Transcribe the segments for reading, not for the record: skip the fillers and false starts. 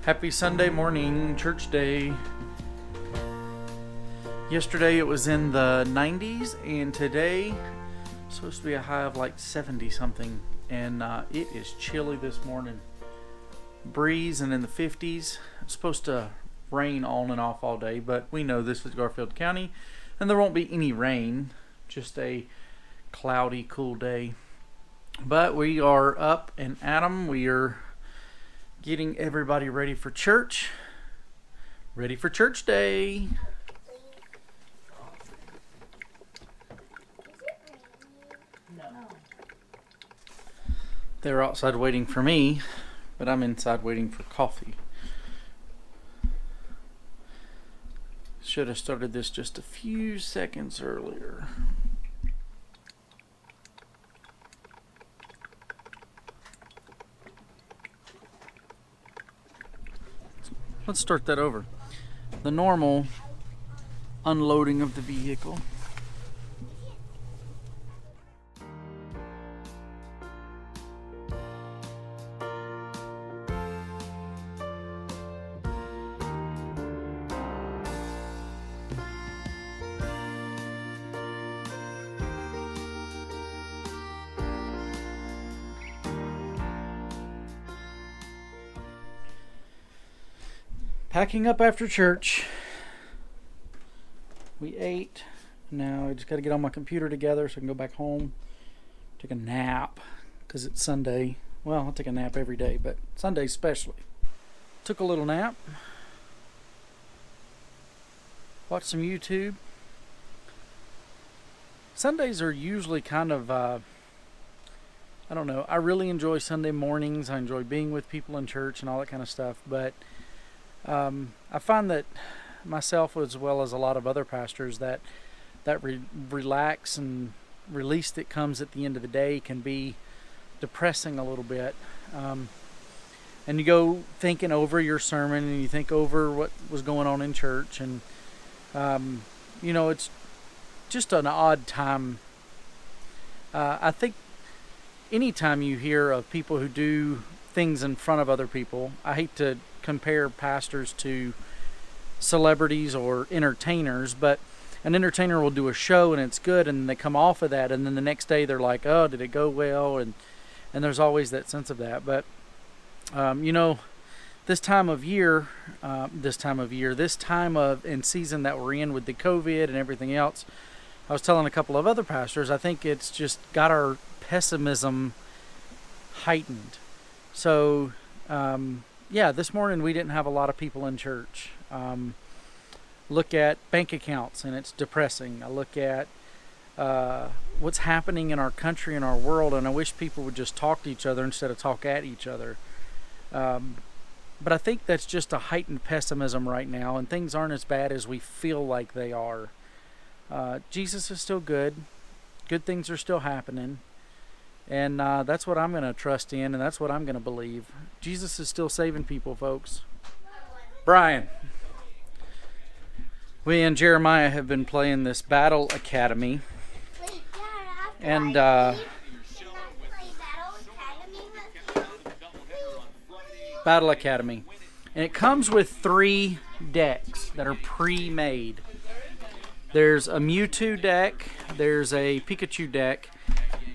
Happy Sunday morning, church day. Yesterday it was in the 90s, and today it's supposed to be a high of like 70 something, and it is chilly this morning. Breeze and in the 50s. It's supposed to rain on and off all day, but we know this is Garfield County, and there won't be any rain, just a cloudy, cool day. But we are up and at 'em. We are getting everybody ready for church. Ready for church day. They're outside waiting for me, but I'm inside waiting for coffee. Should have started this just a few seconds earlier. Let's start that over. The normal unloading of the vehicle. Packing up after church. We ate. Now I just got to get all my computer together so I can go back home, take a nap, because it's Sunday. Well, I'll take a nap every day, but Sunday especially. Took a little nap. Watched some YouTube. Sundays are usually kind of, I don't know. I really enjoy Sunday mornings. I enjoy being with people in church and all that kind of stuff, but I find that myself, as well as a lot of other pastors, that relax and release that comes at the end of the day can be depressing a little bit. And you go thinking over your sermon, and you think over what was going on in church, and it's just an odd time. I think anytime you hear of people who do things in front of other people, I hate to compare pastors to celebrities or entertainers, but an entertainer will do a show and it's good, and they come off of that, and then the next day they're like, oh, did it go well? And there's always that sense of that. But this time of and season that we're in with the COVID and everything else, I was telling a couple of other pastors, I think it's just got our pessimism heightened. So this morning we didn't have a lot of people in church. Look at bank accounts, and it's depressing. I look at what's happening in our country and our world, and I wish people would just talk to each other instead of talk at each other. But I think that's just a heightened pessimism right now, and things aren't as bad as we feel like they are. Jesus is still good. Good things are still happening. And that's what I'm going to trust in, and that's what I'm going to believe. Jesus is still saving people, folks. Brian. We and Jeremiah have been playing this Battle Academy. And Battle Academy. And it comes with 3 decks that are pre-made. There's a Mewtwo deck, there's a Pikachu deck,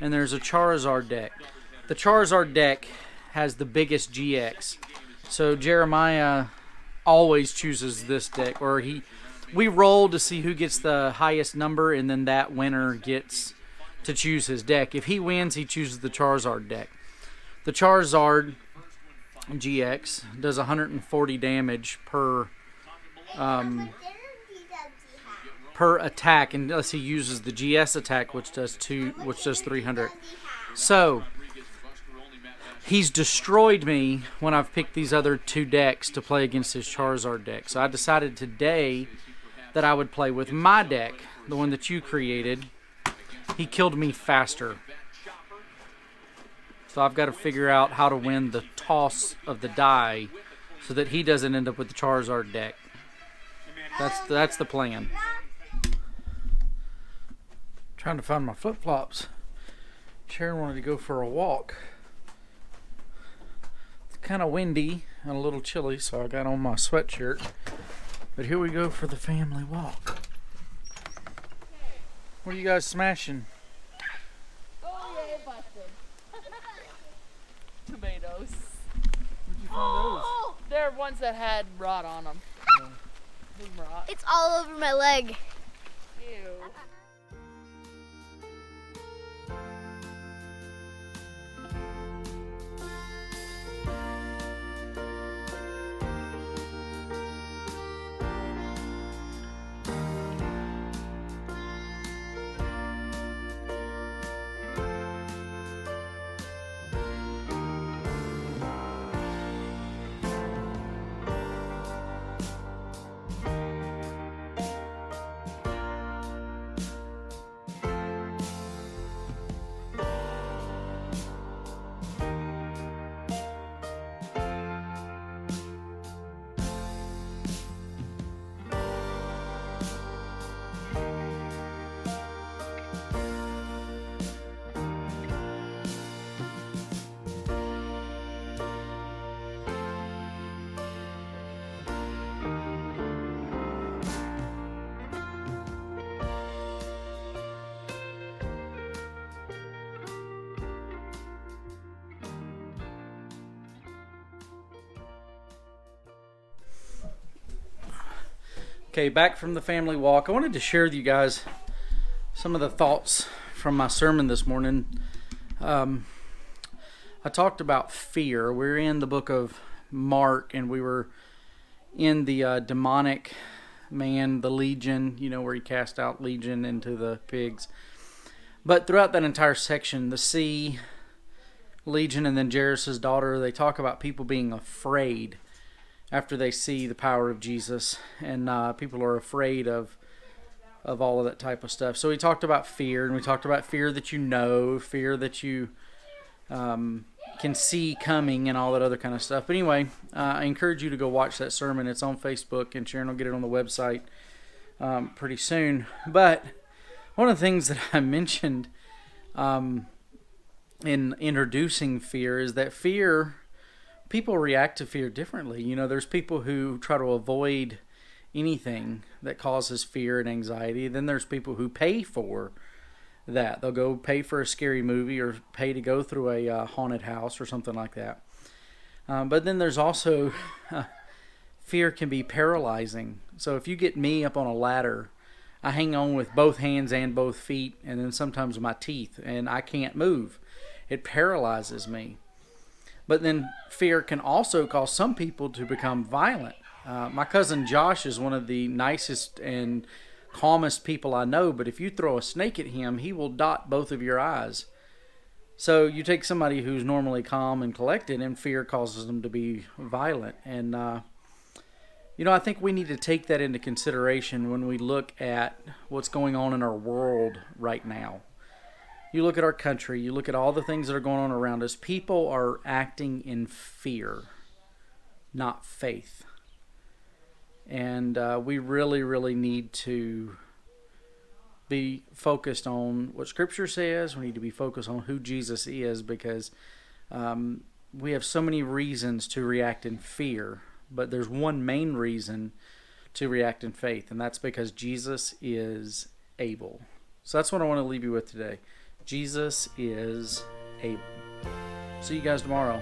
and there's a Charizard deck. The Charizard deck has the biggest GX. So Jeremiah always chooses this deck, or we roll to see who gets the highest number, and then that winner gets to choose his deck. If he wins, he chooses the Charizard deck. The Charizard GX does 140 damage per attack, unless he uses the GS attack, which does 300. So he's destroyed me when I've picked these other 2 decks to play against his Charizard deck. So I decided today that I would play with my deck, the one that you created. He killed me faster. So I've got to figure out how to win the toss of the die so that he doesn't end up with the Charizard deck. That's the plan. Trying to find my flip-flops. Sharon wanted to go for a walk. It's kind of windy. and a little chilly, so I got on my sweatshirt. But here we go for the family walk. What are you guys smashing? Oh yeah, it busted. Tomatoes. Where'd you find those? They're ones that had rot on them. Oh. Rot. It's all over my leg. Ew. Okay, back from the family walk. I wanted to share with you guys some of the thoughts from my sermon this morning. I talked about fear. We're in the book of Mark, and we were in the demonic man, the legion, where he cast out legion into the pigs. But throughout that entire section, the sea, legion, and then Jairus' daughter, they talk about people being afraid after they see the power of Jesus, and people are afraid of all of that type of stuff. So we talked about fear, and we talked about fear that fear that you can see coming, and all that other kind of stuff. But anyway, I encourage you to go watch that sermon. It's on Facebook, and Sharon will get it on the website pretty soon. But one of the things that I mentioned in introducing fear is that people react to fear differently. There's people who try to avoid anything that causes fear and anxiety. Then there's people who pay for that. They'll go pay for a scary movie or pay to go through a haunted house or something like that. But then there's also fear can be paralyzing. So if you get me up on a ladder, I hang on with both hands and both feet, and then sometimes my teeth, and I can't move. It paralyzes me. But then fear can also cause some people to become violent. My cousin Josh is one of the nicest and calmest people I know, but if you throw a snake at him, he will dot both of your eyes. So you take somebody who's normally calm and collected, and fear causes them to be violent. And, I think we need to take that into consideration when we look at what's going on in our world right now. You look at our country, you look at all the things that are going on around us. People are acting in fear, not faith. And we really, really need to be focused on what Scripture says. We need to be focused on who Jesus is, because we have so many reasons to react in fear, but there's one main reason to react in faith, and that's because Jesus is able. So that's what I want to leave you with today. Jesus is able. See you guys tomorrow.